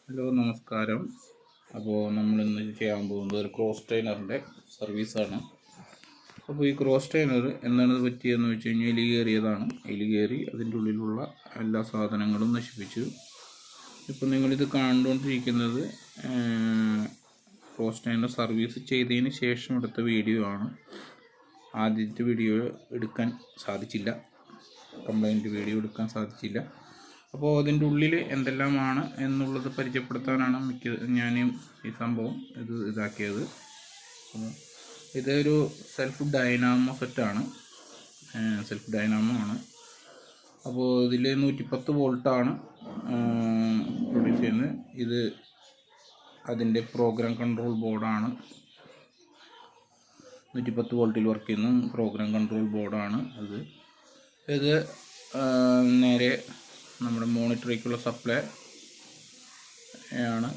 Hello നമസ്കാരം. അപ്പോൾ നമ്മളിന്ന് ചെയ്യാൻ പോകുന്നത് ഒരു ക്രോസ് ട്രെയിനറിൻ്റെ സർവീസാണ്. അപ്പോൾ ഈ ക്രോസ് ട്രെയിനർ എന്താണ് പറ്റിയതെന്ന് വെച്ച് കഴിഞ്ഞാൽ എലി കയറിയതാണ്. എലി കയറി അതിൻ്റെ ഉള്ളിലുള്ള എല്ലാ സാധനങ്ങളും നശിപ്പിച്ചു. ഇപ്പോൾ നിങ്ങളിത് കണ്ടുകൊണ്ടിരിക്കുന്നത് ക്രോസ് ട്രെയിനർ സർവീസ് ചെയ്തതിന് ശേഷം എടുത്ത വീഡിയോ ആണ്. ആദ്യത്തെ വീഡിയോ എടുക്കാൻ സാധിച്ചില്ല, കംപ്ലൈൻറ്റ് വീഡിയോ എടുക്കാൻ സാധിച്ചില്ല. അപ്പോൾ അതിൻ്റെ ഉള്ളിൽ എന്തെല്ലാമാണ് എന്നുള്ളത് പരിചയപ്പെടുത്താനാണ് ഞാൻ ഈ സംഭവം ഇതാക്കിയത്. ഇതൊരു സെൽഫ് ഡൈനാമോ സെറ്റാണ്, സെൽഫ് ഡൈനാമോ ആണ്. അപ്പോൾ ഇതിൽ 110 വോൾട്ടാണ് പ്രൊഡ്യൂസ് ചെയ്യുന്നത്. ഇത് അതിൻ്റെ പ്രോഗ്രാം കൺട്രോൾ ബോർഡാണ്. 110 വോൾട്ടിൽ വർക്ക് ചെയ്യുന്ന പ്രോഗ്രാം കൺട്രോൾ ബോർഡാണ് ഇത് നേരെ നമ്മുടെ മോണിറ്ററിലേക്കുള്ള സപ്ലൈ ആണ്.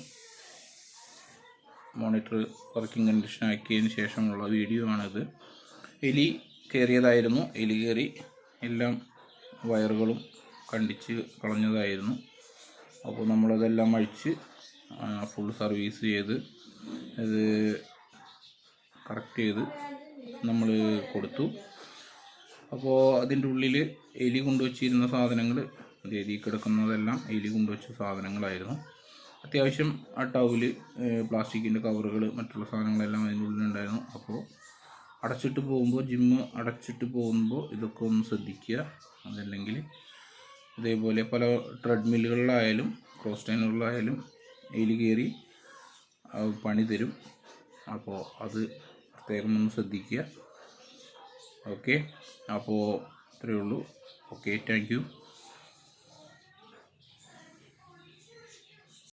മോണിറ്റർ വർക്കിംഗ് കണ്ടീഷൻ ആക്കിയതിന് ശേഷമുള്ള വീഡിയോ ആണിത്. എലി കയറിയതായിരുന്നു. എലി കയറി എല്ലാം വയറുകളും കണ്ടിച്ച് കളഞ്ഞതായിരുന്നു. അപ്പോൾ നമ്മളതെല്ലാം അഴിച്ച് ഫുൾ സർവീസ് ചെയ്ത് ഇത് കറക്റ്റ് ചെയ്ത് നമ്മൾ കൊടുത്തു. അപ്പോൾ അതിൻ്റെ ഉള്ളിൽ എലി കൊണ്ടുവച്ചിരുന്ന സാധനങ്ങൾ, എലി കിടക്കുന്നതെല്ലാം എലി കൊണ്ടുവച്ച സാധനങ്ങളായിരുന്നു. അത്യാവശ്യം ആ ടൗല്, പ്ലാസ്റ്റിക്കിൻ്റെ കവറുകൾ, മറ്റുള്ള സാധനങ്ങളെല്ലാം അതിൻ്റെ ഉള്ളിലുണ്ടായിരുന്നു. അപ്പോൾ അടച്ചിട്ട് പോകുമ്പോൾ, ജിമ്മ് അടച്ചിട്ട് പോകുമ്പോൾ ഇതൊക്കെ ഒന്ന് ശ്രദ്ധിക്കുക. അതല്ലെങ്കിൽ ഇതേപോലെ പല ട്രെഡ്മില്ലുകളിലായാലും ക്രോസ് ട്രെയിനറുകളിലായാലും എലി കയറി പണി തരും. അപ്പോൾ അത് പ്രത്യേകം ഒന്ന് ശ്രദ്ധിക്കുക. ഓക്കെ, അപ്പോൾ ഇത്രയേ ഉള്ളൂ. Okay, thank you.